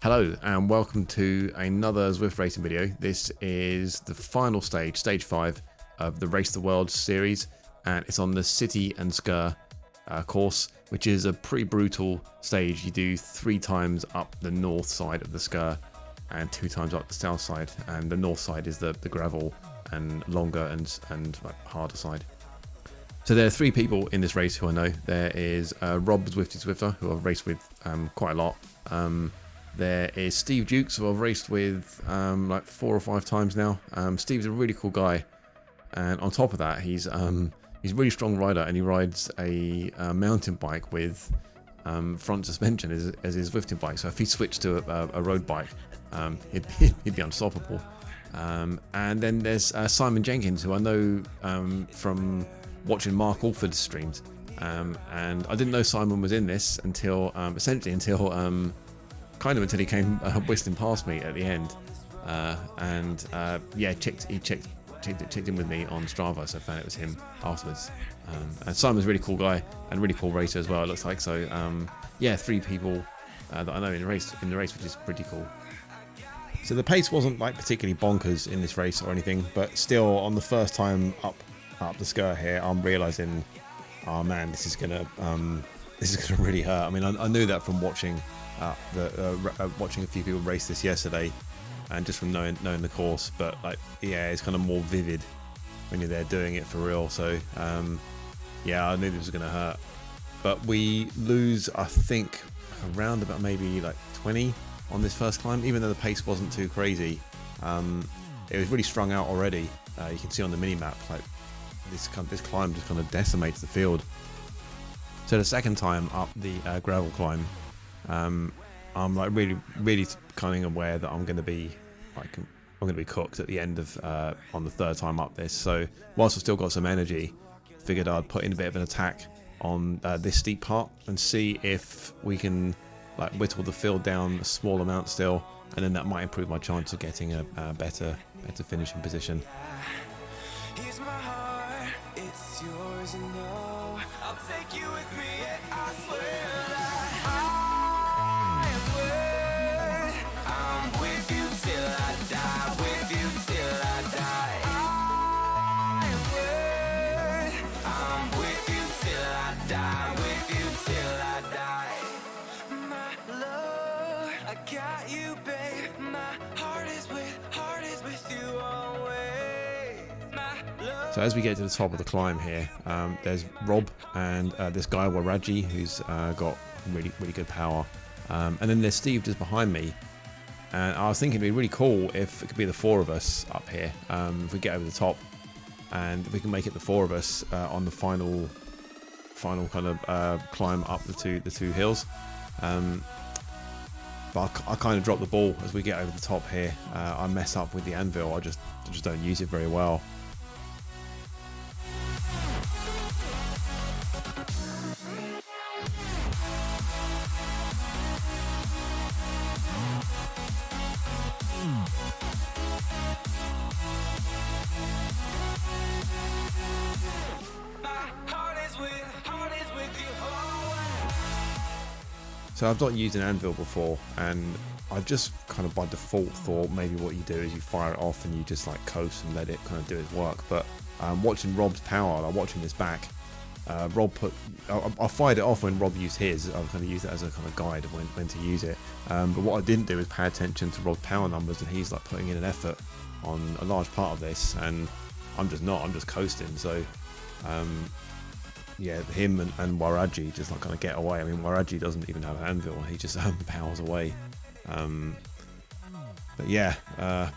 Hello and welcome to another Zwift racing video. This is the final stage, stage 5 of the Race the World series, and it's on the City and Sgurr course, which is a pretty brutal stage. You do 3 times up the north side of the Sgurr and 2 times up the south side, and the north side is the gravel and longer and like harder side. So there are 3 people in this race who I know. There is Rob Zwifty Zwifter, who I've raced with quite a lot. There is Steve Dukes, who I've raced with like 4 or 5 times now. Steve's a really cool guy, and on top of that, he's a really strong rider, and he rides a mountain bike with front suspension as his Zwifting bike. So if he switched to a road bike, he'd be unstoppable. And then there's Simon Jenkins, who I know from watching Mark Alford's streams, and I didn't know Simon was in this until until he came whistling past me at the end, he checked in with me on Strava, so I found it was him afterwards. And Simon's a really cool guy and really cool racer as well, it looks like. So 3 people that I know in the race, which is pretty cool. So the pace wasn't like particularly bonkers in this race or anything, but still on the first time up the Sgurr here, I'm realizing, oh man, this is gonna really hurt. I mean, I knew that from watching watching a few people race this yesterday, and just from knowing the course, but like, yeah, it's kind of more vivid when you're there doing it for real. So I knew this was gonna hurt, but we lose, I think, around about maybe like 20 on this first climb, even though the pace wasn't too crazy. It was really strung out already. You can see on the mini map, like this climb just kind of decimates the field. So the second time up the gravel climb, I'm like really kind of aware that I'm going to be cooked at the end of on the third time up this. So whilst I've still got some energy, figured I'd put in a bit of an attack on this steep part and see if we can like whittle the field down a small amount still, and then that might improve my chance of getting a better finishing position. Here's my heart, it's yours, and no, I'll take you with me, and I swear that I'm with you till I die, with you till I die. I'm with you till I die, with you till I die. My love, I got you, babe. My heart is with you always. My love. So as we get to the top of the climb here, there's Rob and this guy Waraji, who's got really good power, and then there's Steve just behind me. And I was thinking it'd be really cool if it could be the 4 of us up here, if we get over the top, and if we can make it the 4 of us on the final kind of climb up the two hills. But I kind of drop the ball as we get over the top here. I mess up with the anvil. I just don't use it very well. So I've not used an anvil before, and I just kind of by default thought maybe what you do is you fire it off and you just like coast and let it kind of do its work. But watching Rob's power, like watching this back, I fired it off when Rob used his. I kind of used it as a kind of guide of when to use it. But what I didn't do is pay attention to Rob's power numbers, and he's like putting in an effort on a large part of this, and I'm just coasting. So him and Waraji just like kind of get away. I mean, Waraji doesn't even have an anvil; he just powers away.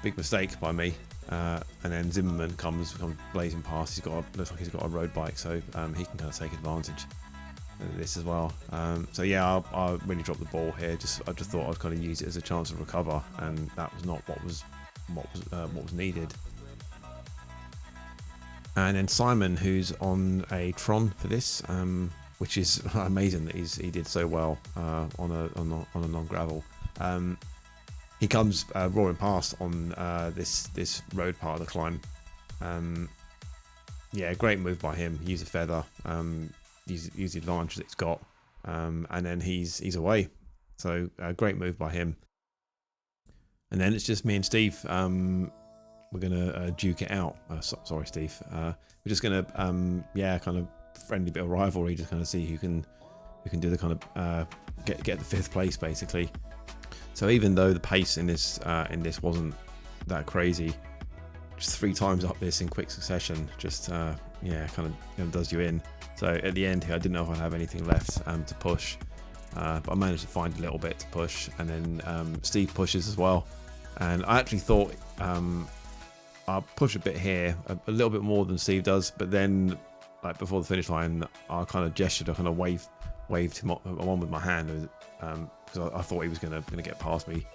Big mistake by me. And then Zimmerman comes blazing past. Looks like he's got a road bike, so he can kind of take advantage of this as well. I really dropped the ball here. I just thought I'd kind of use it as a chance to recover, and that was not what was needed. And then Simon, who's on a Tron for this, which is amazing that he did so well on a non-gravel. He comes roaring past on this road part of the climb. Great move by him. Use a feather, use the advantage that it's got, and then he's away. So great move by him. And then it's just me and Steve. We're gonna duke it out. Sorry, Steve. We're just gonna kind of friendly bit of rivalry, just kind of see who can do the kind of get the 5th place basically. So even though the pace in this wasn't that crazy, just 3 times up this in quick succession just kind of does you in. So at the end here, I didn't know if I'd have anything left to push, but I managed to find a little bit to push, and then Steve pushes as well. And I actually thought I'll push a bit here, a little bit more than Steve does, but then like before the finish line, I kind of gestured, I kind of waved him on with my hand, because I thought he was gonna get past me.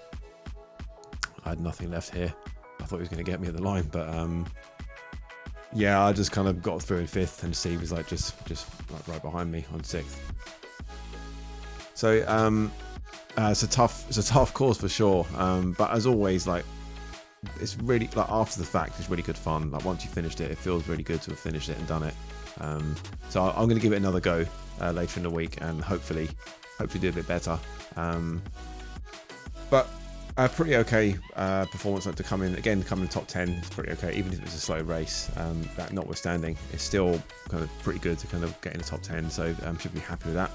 I had nothing left here. I thought he was gonna get me at the line, but I just kind of got through in 5th, and Steve was like just like right behind me on 6th. So it's a tough course for sure, but as always, like it's really, like after the fact, it's really good fun. Like once you finished it, it feels really good to have finished it and done it. So I'm going to give it another go later in the week, and hopefully do a bit better. But a pretty okay performance, like to come in top 10 is pretty okay, even if it's a slow race. That notwithstanding, it's still kind of pretty good to kind of get in the top 10. So should be happy with that.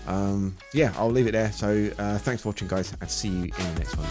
I'll leave it there. So thanks for watching, guys, and see you in the next one.